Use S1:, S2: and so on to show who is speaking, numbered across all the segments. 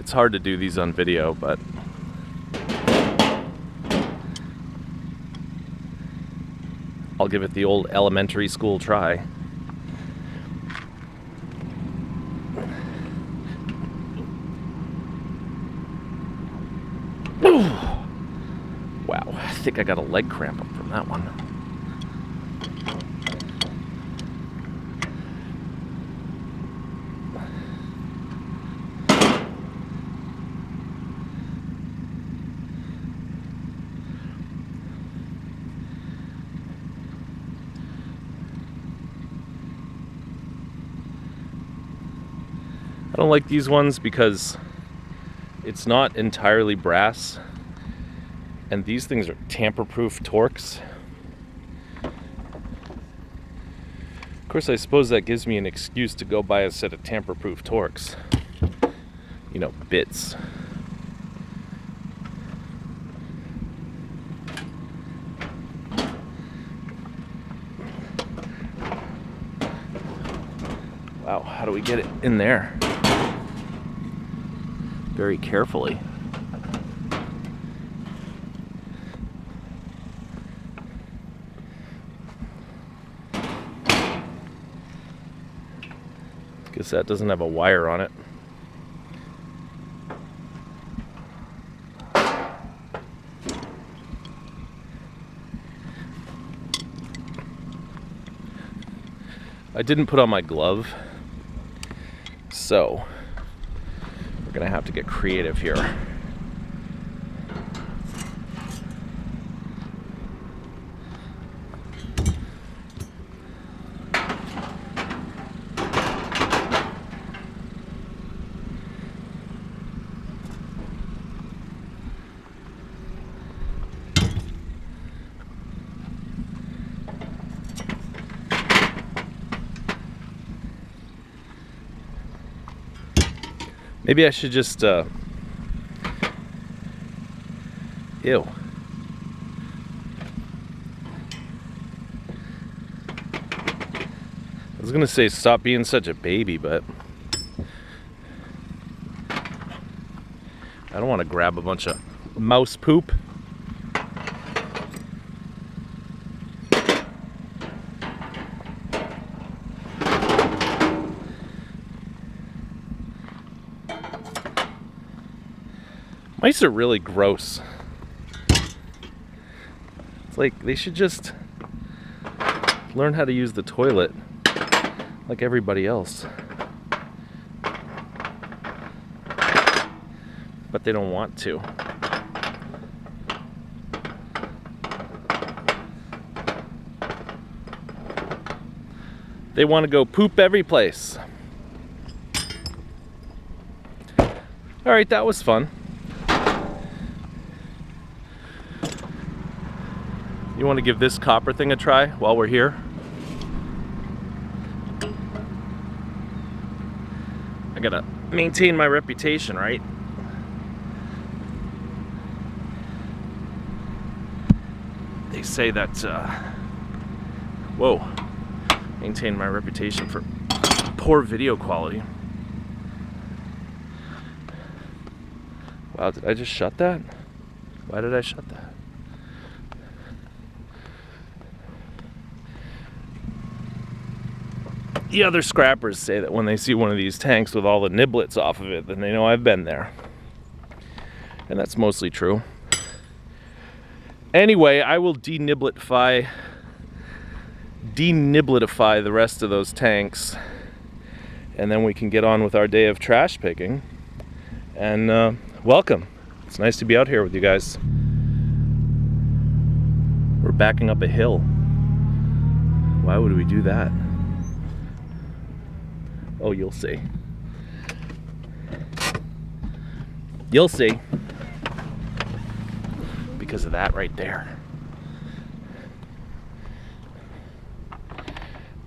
S1: It's hard to do these on video, but I'll give it the old elementary school try. Wow, I think I got a leg cramp from that one. I don't like these ones because it's not entirely brass, and these things are tamper-proof Torx. Of course, I suppose that gives me an excuse to go buy a set of tamper-proof Torx. You know, bits. Wow, how do we get it in there? Very carefully. Guess that doesn't have a wire on it. I didn't put on my glove, so we're gonna have to get creative here. Maybe I should just, ew. I was gonna say stop being such a baby, but I don't want to grab a bunch of mouse poop. Mice are really gross. It's like they should just learn how to use the toilet like everybody else. But they don't want to. They want to go poop every place. All right, that was fun. You want to give this copper thing a try while we're here? I gotta maintain my reputation, right? They say that, whoa, maintain my reputation for poor video quality. Wow, did I just shut that? Why did I shut that? The other scrappers say that when they see one of these tanks with all the niblets off of it, then they know I've been there. And that's mostly true. Anyway, I will denibletify the rest of those tanks, and then we can get on with our day of trash picking. And welcome. It's nice to be out here with you guys. We're backing up a hill. Why would we do that? Oh, you'll see. You'll see. Because of that right there.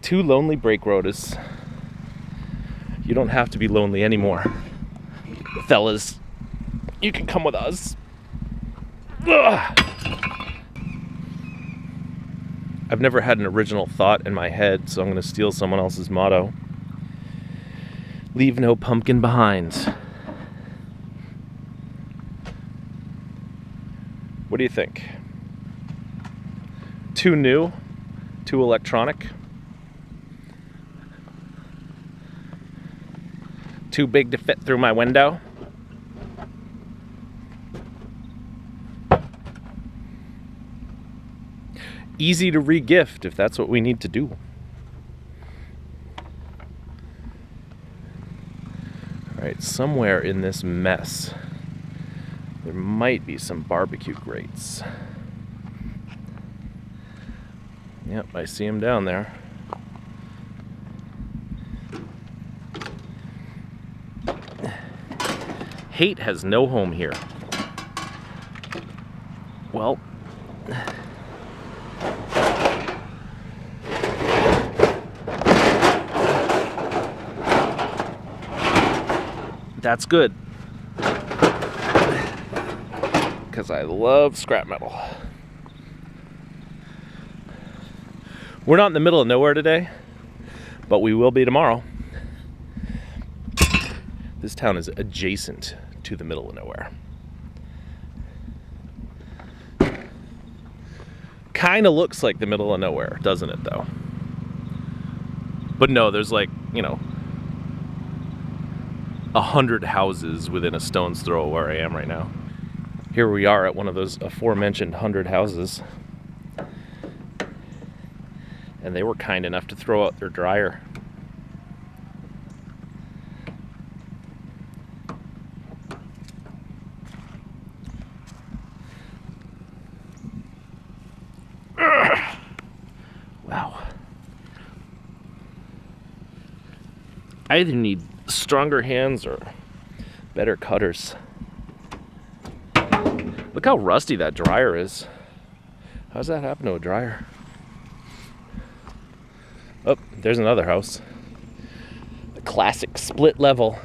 S1: Two lonely brake rotors. You don't have to be lonely anymore. Fellas, you can come with us. Ugh. I've never had an original thought in my head, so I'm going to steal someone else's motto. Leave no pumpkin behind. What do you think? Too new? Too electronic? Too big to fit through my window? Easy to re-gift if that's what we need to do. Alright, somewhere in this mess, there might be some barbecue grates. Yep, I see them down there. Hate has no home here. Well, that's good, because I love scrap metal. We're not in the middle of nowhere today, but we will be tomorrow. This town is adjacent to the middle of nowhere. Kind of looks like the middle of nowhere, doesn't it, though? But no, there's like, 100 houses within a stone's throw of where I am right now. Here we are at one of those aforementioned 100 houses. And they were kind enough to throw out their dryer. Wow. I either need stronger hands or better cutters. Look how rusty that dryer is. How's that happen to a dryer? Oh, there's another house. The classic split level.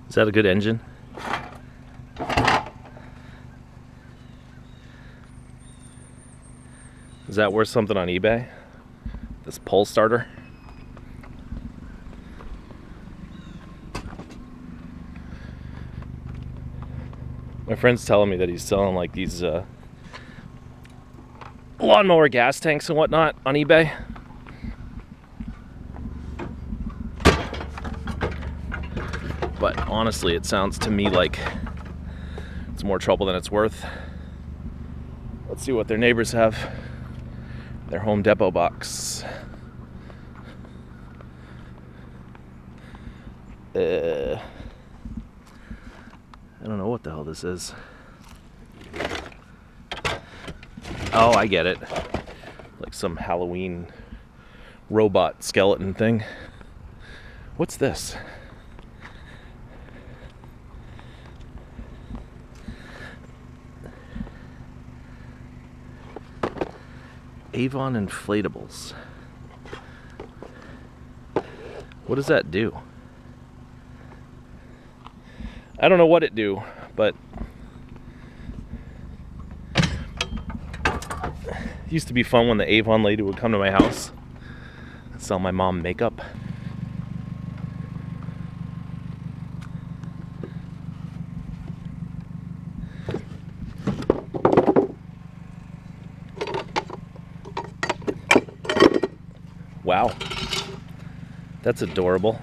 S1: Is that a good engine? Is that worth something on eBay? This pole starter? My friend's telling me that he's selling like these lawnmower gas tanks and whatnot on eBay. But honestly, it sounds to me like it's more trouble than it's worth. Let's see what their neighbors have. Their Home Depot box. I don't know what the hell this is. Oh, I get it. Like some Halloween robot skeleton thing. What's this? Avon inflatables. What does that do? I don't know what it do, but it used to be fun when the Avon lady would come to my house and sell my mom makeup. Wow, that's adorable.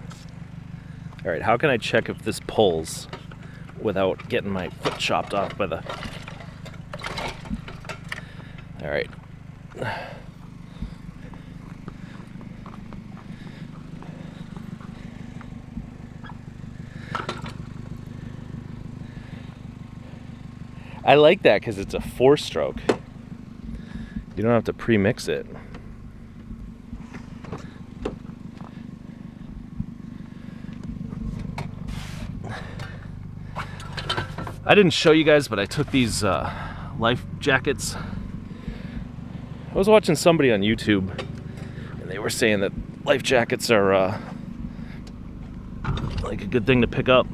S1: All right, how can I check if this pulls without getting my foot chopped off by the... All right. I like that because it's a 4-stroke. You don't have to pre-mix it. I didn't show you guys, but I took these life jackets. I was watching somebody on YouTube, and they were saying that life jackets are like a good thing to pick up.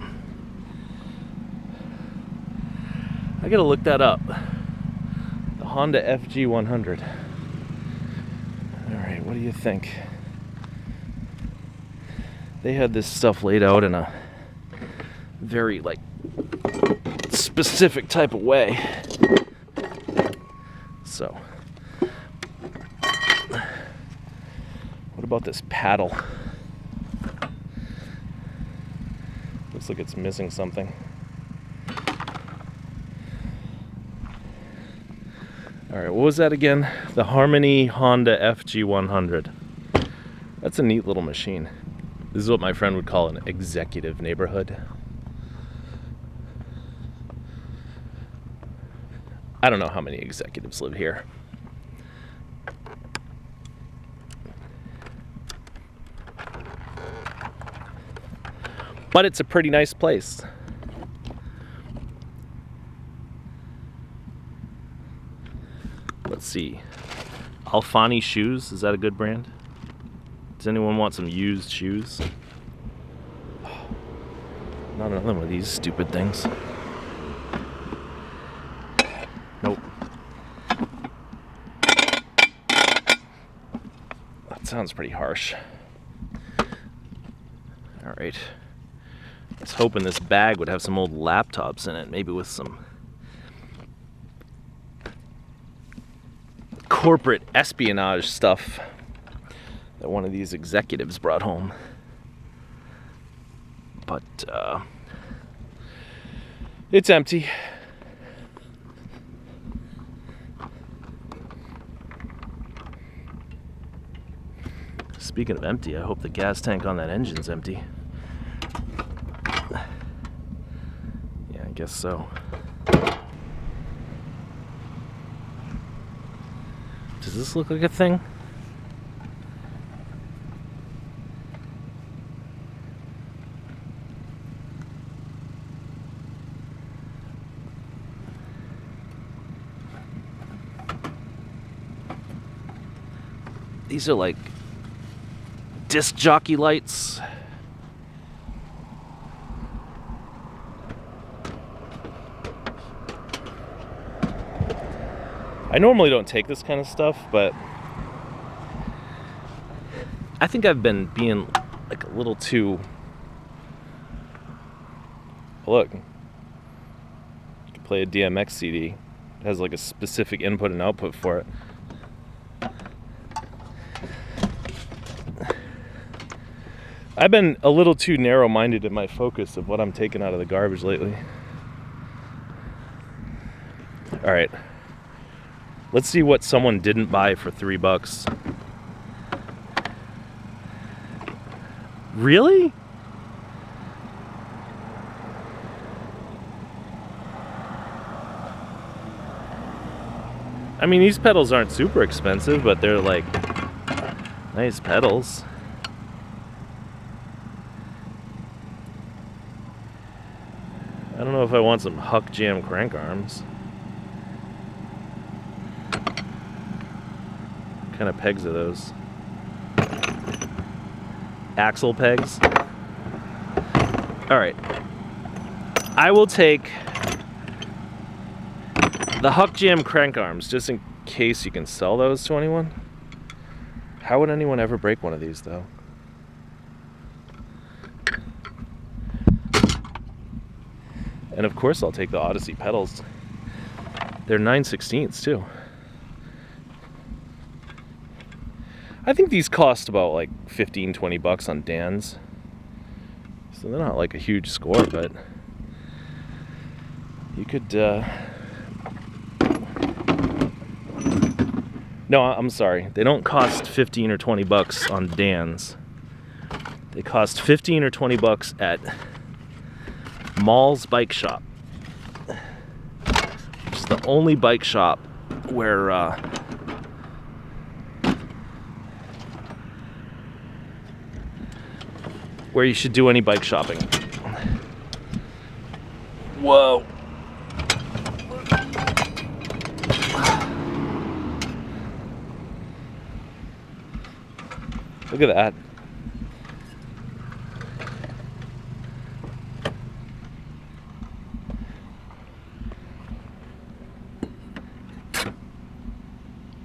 S1: I gotta look that up. The Honda FG100. All right, what do you think? They had this stuff laid out in a very like specific type of way. So, what about this paddle? Looks like it's missing something. Alright, what was that again? The Harmony Honda FG100. That's a neat little machine. This is what my friend would call an executive neighborhood. I don't know how many executives live here. But it's a pretty nice place. Let's see. Alfani shoes, is that a good brand? Does anyone want some used shoes? Not another one of these stupid things. Nope. That sounds pretty harsh. Alright. I was hoping this bag would have some old laptops in it, maybe with some corporate espionage stuff that one of these executives brought home. But it's empty. Speaking of empty, I hope the gas tank on that engine's empty. Yeah, I guess so. Does this look like a thing? These are like disc jockey lights. I normally don't take this kind of stuff, but I think I've been being like a little too... Look, you can play a DMX CD. It has like a specific input and output for it. I've been a little too narrow-minded in my focus of what I'm taking out of the garbage lately. All right. Let's see what someone didn't buy for $3. Really? I mean, these pedals aren't super expensive, but they're like nice pedals. I don't know if I want some Huck Jam crank arms. What kind of pegs are those? Axle pegs? Alright. I will take the Huck Jam crank arms, just in case you can sell those to anyone. How would anyone ever break one of these, though? And of course I'll take the Odyssey pedals. They're 9/16 too. I think these cost about like 15-20 bucks on Dan's. So they're not like a huge score, but you could no, I'm sorry. They don't cost 15 or 20 bucks on Dan's. They cost 15 or 20 bucks at Mall's Bike Shop. It's the only bike shop where you should do any bike shopping. Whoa. Look at that.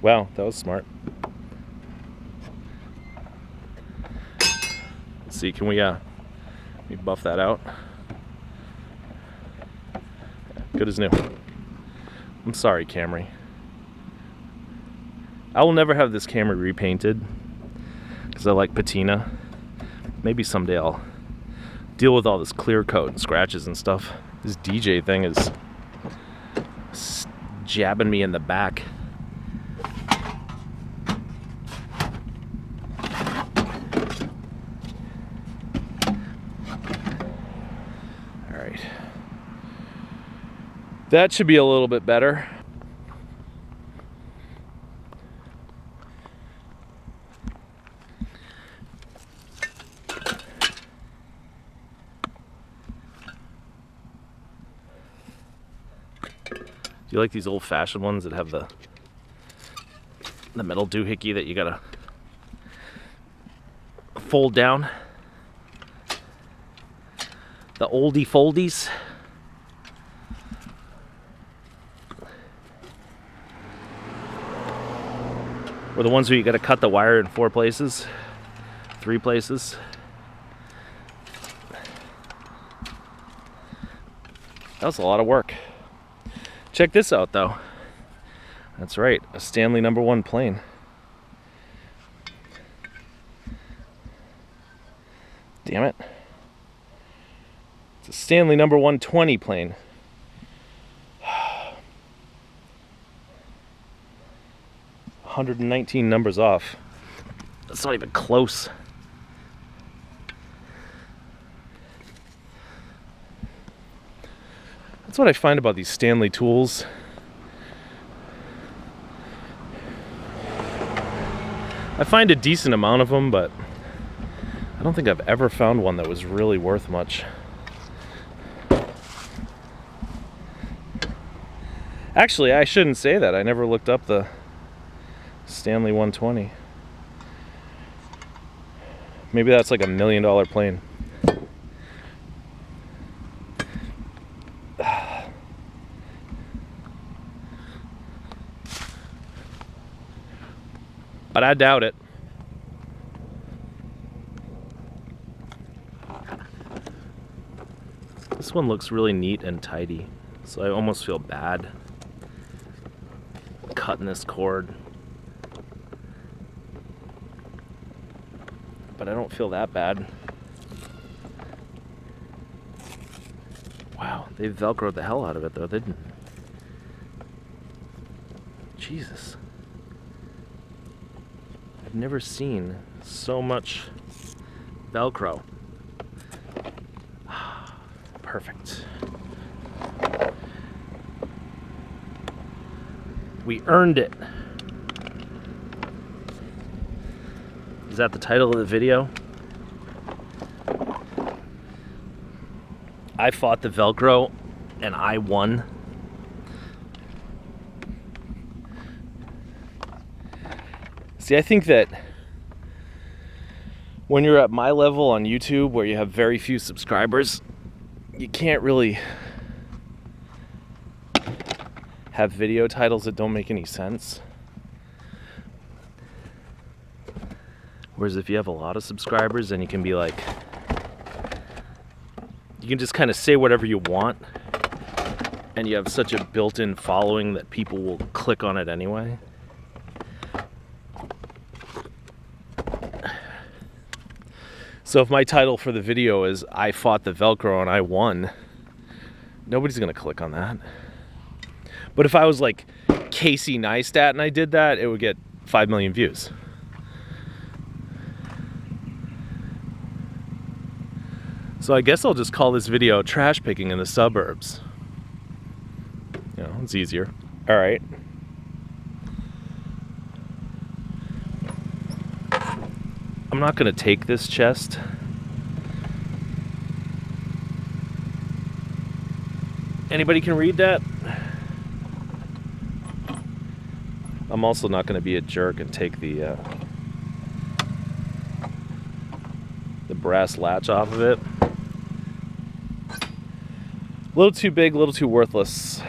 S1: Wow, that was smart. Let's see, can we buff that out? good as new. I'm sorry, Camry. I will never have this Camry repainted because I like patina. Maybe someday I'll deal with all this clear coat and scratches and stuff. This DJ thing is jabbing me in the back. All right. That should be a little bit better. Do you like these old-fashioned ones that have the metal doohickey that you gotta fold down? The oldie foldies? Or the ones where you gotta cut the wire in 4 places, 3 places? That was a lot of work. Check this out though. That's right, a Stanley #1 plane. Damn it. It's a Stanley #120 plane. 119 numbers off. That's not even close. That's what I find about these Stanley tools. I find a decent amount of them, but I don't think I've ever found one that was really worth much. Actually, I shouldn't say that. I never looked up the Stanley 120. Maybe that's like $1 million plane. But I doubt it. This one looks really neat and tidy, so I almost feel bad cutting this cord. But I don't feel that bad. Wow, they Velcroed the hell out of it though, didn't they? Jesus. I've never seen so much Velcro. Perfect. We earned it. Is that the title of the video? I fought the Velcro and I won. See, I think that when you're at my level on YouTube, where you have very few subscribers, you can't really have video titles that don't make any sense. Whereas if you have a lot of subscribers, then you can be like, you can just kind of say whatever you want, and you have such a built-in following that people will click on it anyway. So if my title for the video is I fought the Velcro and I won, nobody's gonna click on that. But if I was like Casey Neistat and I did that, it would get 5 million views. So I guess I'll just call this video trash picking in the suburbs. You know, it's easier. All right. I'm not gonna take this chest. Anybody can read that? I'm also not gonna be a jerk and take the brass latch off of it. A little too big, a little too worthless.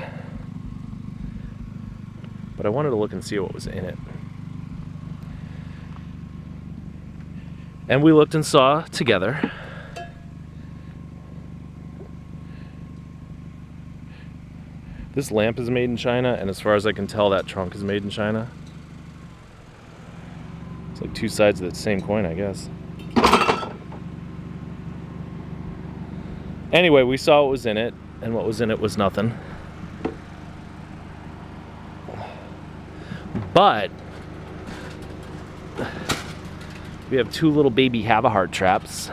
S1: But I wanted to look and see what was in it. And we looked and saw together. This lamp is made in China, and as far as I can tell, that trunk is made in China. It's like two sides of the same coin, I guess. Anyway, we saw what was in it, and what was in it was nothing. But we have two little baby have-a-heart traps.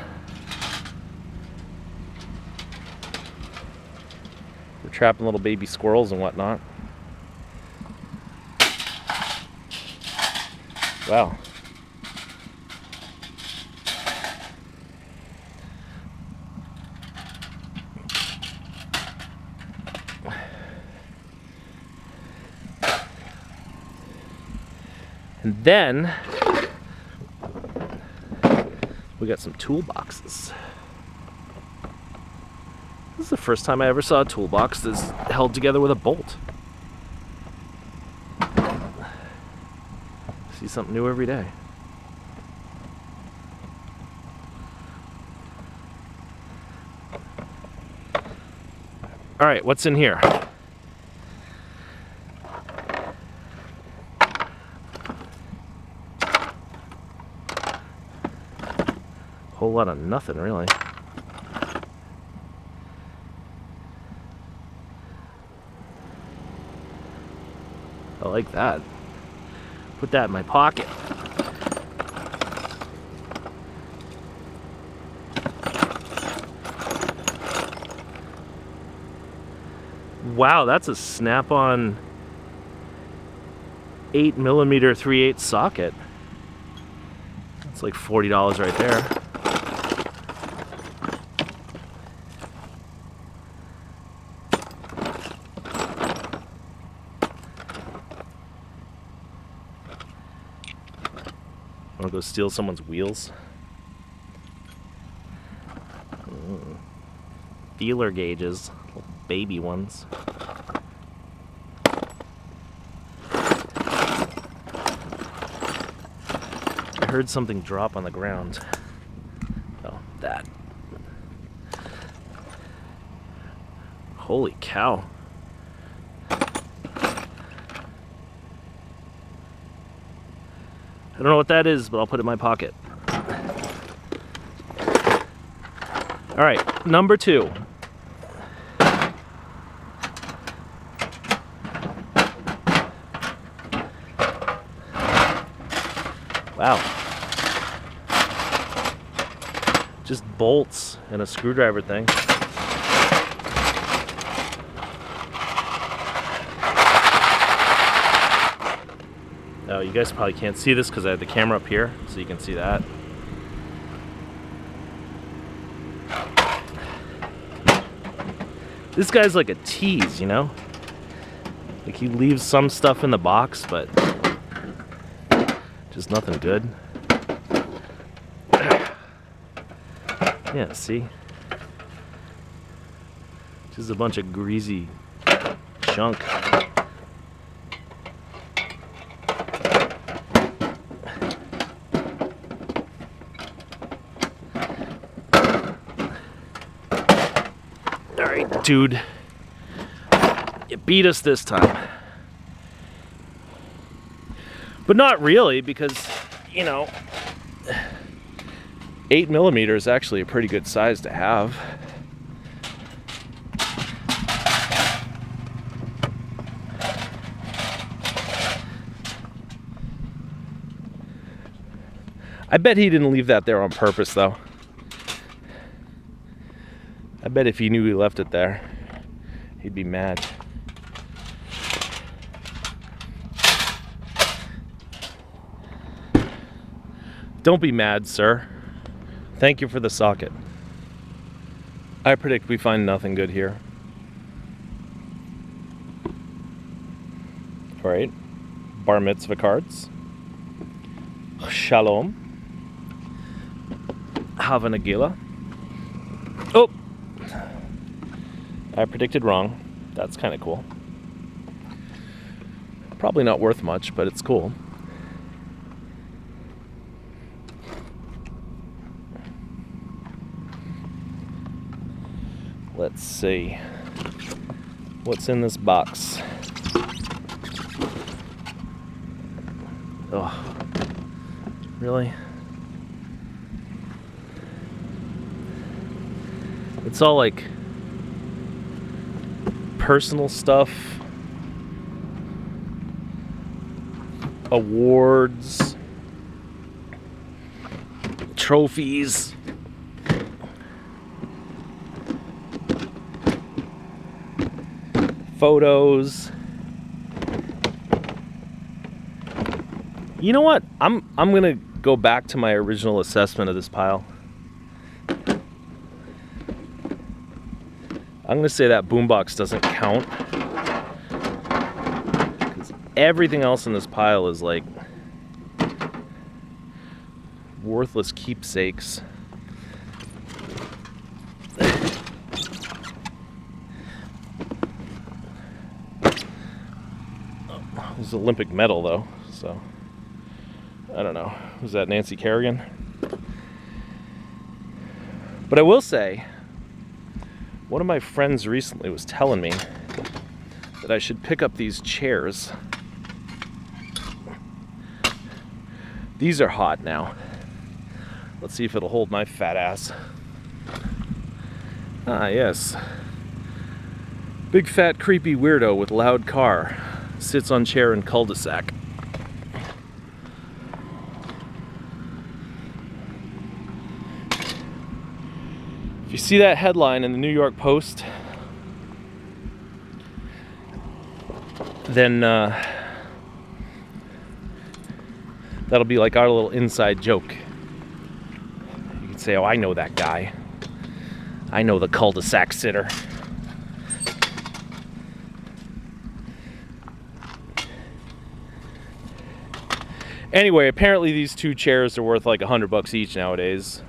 S1: We're trapping little baby squirrels and whatnot. Wow. And then we got some toolboxes. This is the first time I ever saw a toolbox that's held together with a bolt. See something new every day. All right, what's in here? Whole lot of nothing, really. I like that. Put that in my pocket. Wow, that's a snap-on 8mm 3/8 socket. That's like $40 right there. Want to go steal someone's wheels? Feeler gauges, little baby ones. I heard something drop on the ground. Oh, that. Holy cow. I don't know what that is, but I'll put it in my pocket. All right, number 2. Wow. Just bolts and a screwdriver thing. Oh, you guys probably can't see this because I have the camera up here, so you can see that. This guy's like a tease, you know? Like he leaves some stuff in the box, but just nothing good. Yeah, see? Just a bunch of greasy junk. Alright, dude. You beat us this time. But not really, because, you know, 8mm is actually a pretty good size to have. I bet he didn't leave that there on purpose, though. I bet if he knew he left it there, he'd be mad. Don't be mad, sir. Thank you for the socket. I predict we find nothing good here. All right, bar mitzvah cards. Shalom. Hava Nagila. Oh! I predicted wrong. That's kind of cool. Probably not worth much, but it's cool. Let's see. What's in this box? Oh, really? It's all like personal stuff, awards, trophies, photos. You know what? I'm gonna go back to my original assessment of this pile. I'm gonna say that boombox doesn't count, because everything else in this pile is like worthless keepsakes. This is Olympic medal though, so I don't know. Was that Nancy Kerrigan? But I will say, one of my friends recently was telling me that I should pick up these chairs. These are hot now. Let's see if it'll hold my fat ass. Ah, yes. Big fat creepy weirdo with loud car. Sits on chair in cul-de-sac. If you see that headline in the New York Post, then that'll be like our little inside joke. You can say, oh, I know that guy. I know the cul-de-sac sitter. Anyway, apparently these two chairs are worth like $100 each nowadays.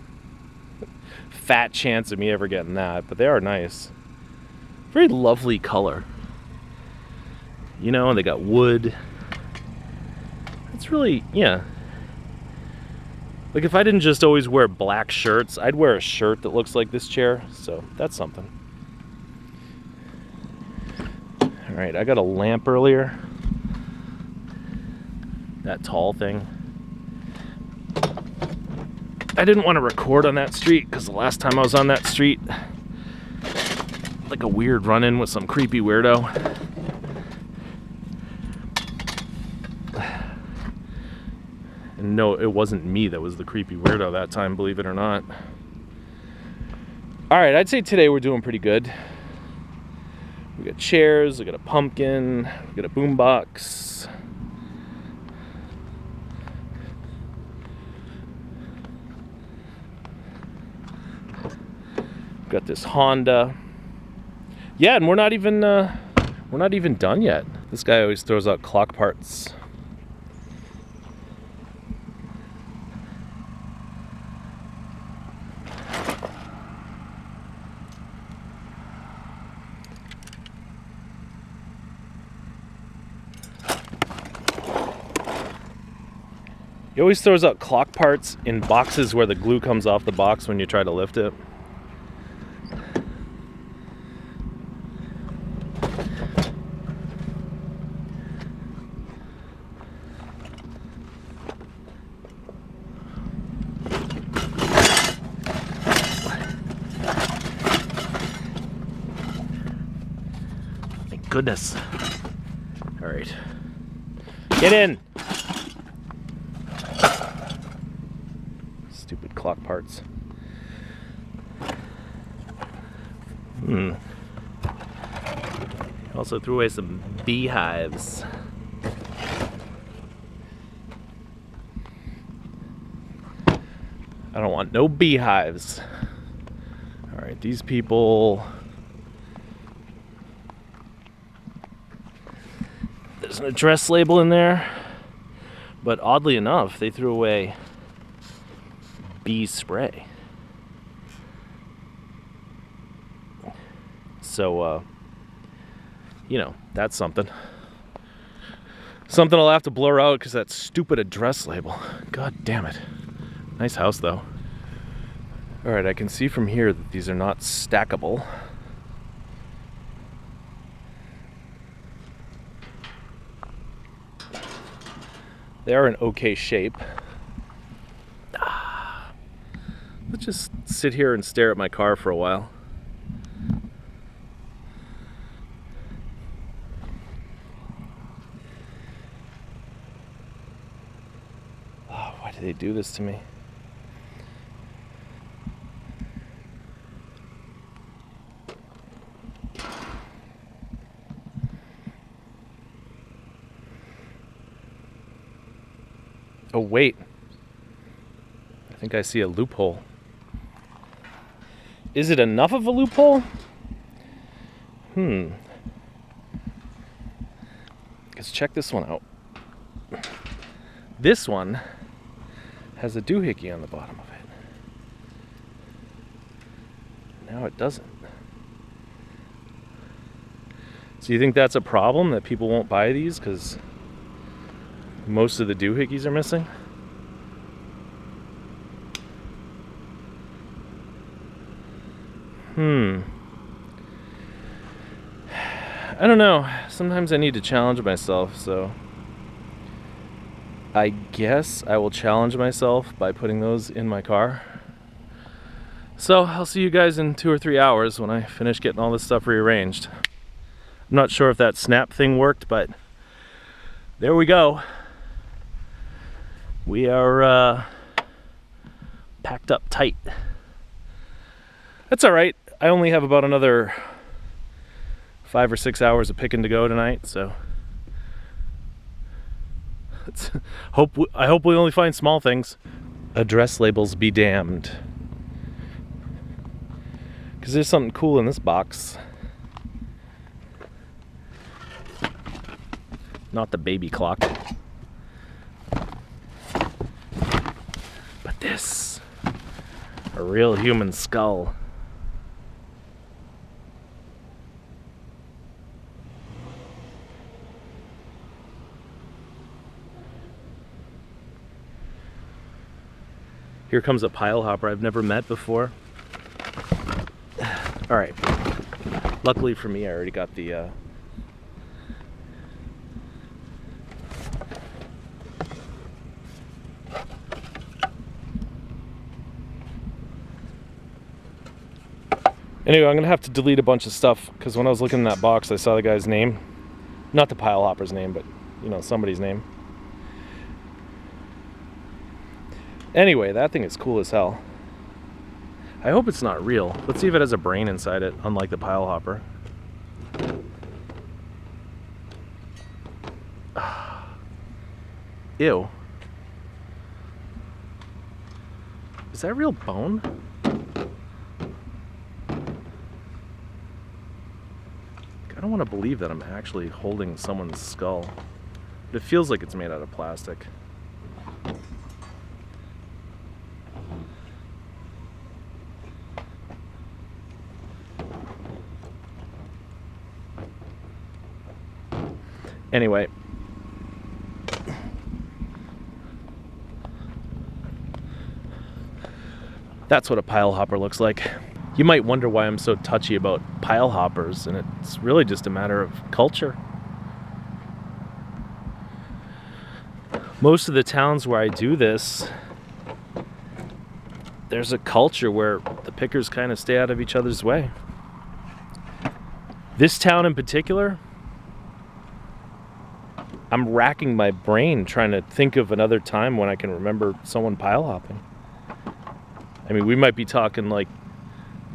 S1: Fat chance of me ever getting that, but they are nice. Very lovely color. You know, and they got wood. It's really, yeah. Like if I didn't just always wear black shirts, I'd wear a shirt that looks like this chair, so that's something. All right, I got a lamp earlier. That tall thing. I didn't want to record on that street because the last time I was on that street, like a weird run-in with some creepy weirdo. And no, it wasn't me that was the creepy weirdo that time, believe it or not. All right, I'd say today we're doing pretty good. We got chairs, we got a pumpkin, we got a boombox. Got this Honda. Yeah, and we're not even done yet. This guy always throws out clock parts. He always throws out clock parts in boxes where the glue comes off the box when you try to lift it. Goodness. All right. Get in. Stupid clock parts. Also threw away some beehives. I don't want no beehives. All right, these people. There's an address label in there, but oddly enough, they threw away bee spray. So, you know, that's something. Something I'll have to blur out because that stupid address label. God damn it. Nice house, though. All right, I can see from here that these are not stackable. They are in okay shape. Let's just sit here and stare at my car for a while. Oh, why do they do this to me? Oh, wait. I think I see a loophole. Is it enough of a loophole? Let's check this one out. This one has a doohickey on the bottom of it. Now it doesn't. So you think that's a problem, that people won't buy these because most of the doohickeys are missing? I don't know. Sometimes I need to challenge myself, so I guess I will challenge myself by putting those in my car. So I'll see you guys in 2 or 3 hours when I finish getting all this stuff rearranged. I'm not sure if that snap thing worked, but there we go. We are packed up tight. That's all right. I only have about another 5 or 6 hours of picking to go tonight, so I hope we only find small things. Address labels be damned. Because there's something cool in this box. Not the baby clock. But this. A real human skull. Here comes a pile hopper I've never met before. All right. Luckily for me, I already got the Anyway, I'm gonna have to delete a bunch of stuff because when I was looking in that box, I saw the guy's name. Not the pile hopper's name, but you know, somebody's name. Anyway, that thing is cool as hell. I hope it's not real. Let's see if it has a brain inside it, unlike the pile hopper. Ew. Is that real bone? I don't want to believe that I'm actually holding someone's skull. But it feels like it's made out of plastic. Anyway, that's what a pile hopper looks like. You might wonder why I'm so touchy about pile hoppers, and it's really just a matter of culture. Most of the towns where I do this, there's a culture where the pickers kind of stay out of each other's way. This town in particular, I'm racking my brain trying to think of another time when I can remember someone pile hopping. I mean, we might be talking like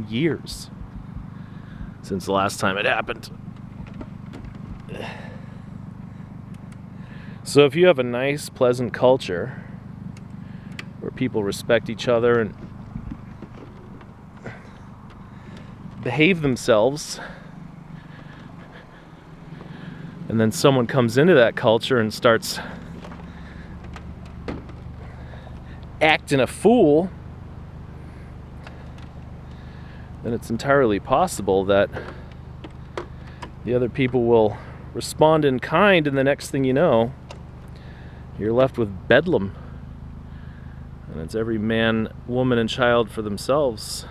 S1: years since the last time it happened. So if you have a nice, pleasant culture where people respect each other and behave themselves, and then someone comes into that culture and starts acting a fool, then it's entirely possible that the other people will respond in kind, and the next thing you know, you're left with bedlam. And it's every man, woman, and child for themselves.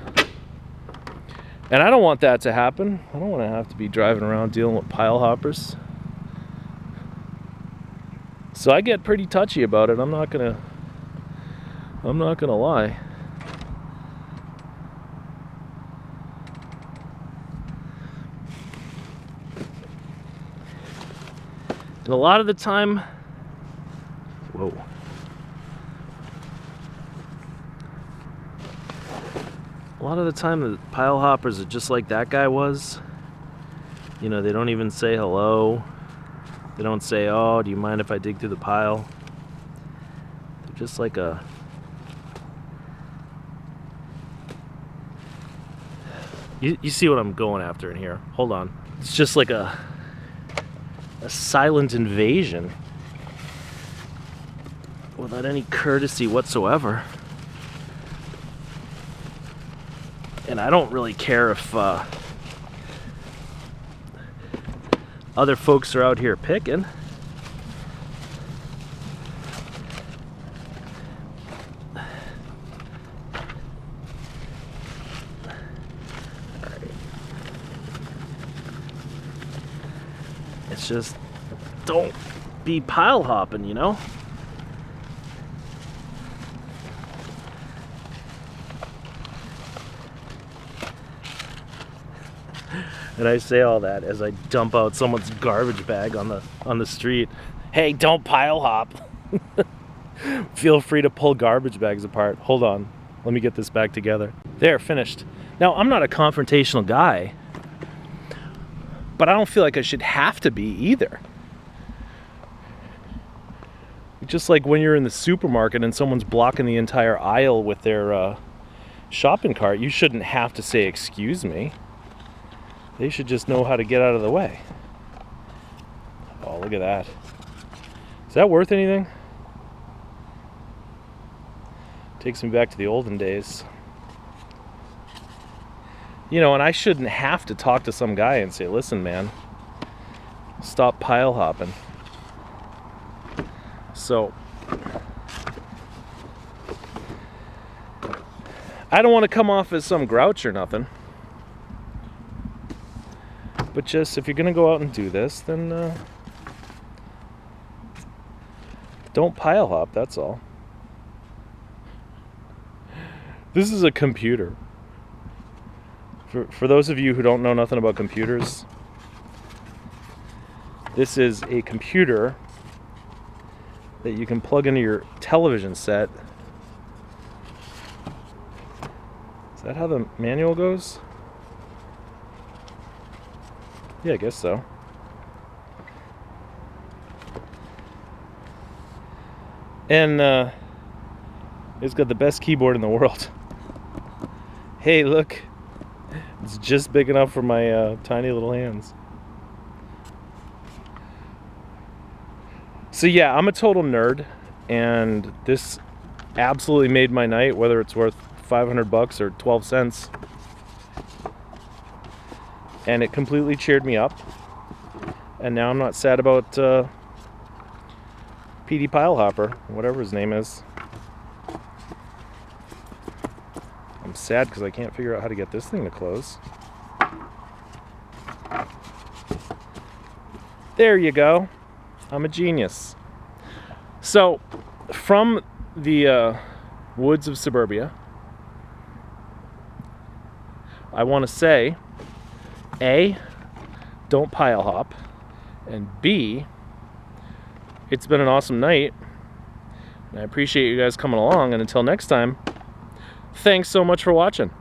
S1: And I don't want that to happen. I don't want to have to be driving around dealing with pile hoppers. So I get pretty touchy about it. I'm not gonna lie. And a lot of the time, whoa. A lot of the time the pile hoppers are just like that guy was. You know, they don't even say hello. They don't say, oh, do you mind if I dig through the pile? They're just like a... You see what I'm going after in here. Hold on. It's just like a silent invasion without any courtesy whatsoever. And I don't really care if other folks are out here picking. It's just, don't be pile hopping, you know? And I say all that as I dump out someone's garbage bag on the street. Hey, don't pile hop. Feel free to pull garbage bags apart. Hold on, let me get this back together. There, finished. Now, I'm not a confrontational guy, but I don't feel like I should have to be either. Just like when you're in the supermarket and someone's blocking the entire aisle with their shopping cart, you shouldn't have to say, excuse me. They should just know how to get out of the way. Oh, look at that. Is that worth anything? Takes me back to the olden days. You know, and I shouldn't have to talk to some guy and say, listen, man, stop pile hopping. So, I don't want to come off as some grouch or nothing. But just, if you're going to go out and do this, then don't pile hop, that's all. This is a computer. For those of you who don't know nothing about computers, this is a computer that you can plug into your television set. Is that how the manual goes? Yeah, I guess so. And it's got the best keyboard in the world. Hey, look. It's just big enough for my tiny little hands. So yeah, I'm a total nerd, and this absolutely made my night, whether it's worth $500 or 12 cents. And it completely cheered me up. And now I'm not sad about PD Pilehopper, whatever his name is. I'm sad because I can't figure out how to get this thing to close. There you go. I'm a genius. So, from the woods of suburbia, I want to say, A, don't pile hop, and B, it's been an awesome night, and I appreciate you guys coming along, and until next time, thanks so much for watching.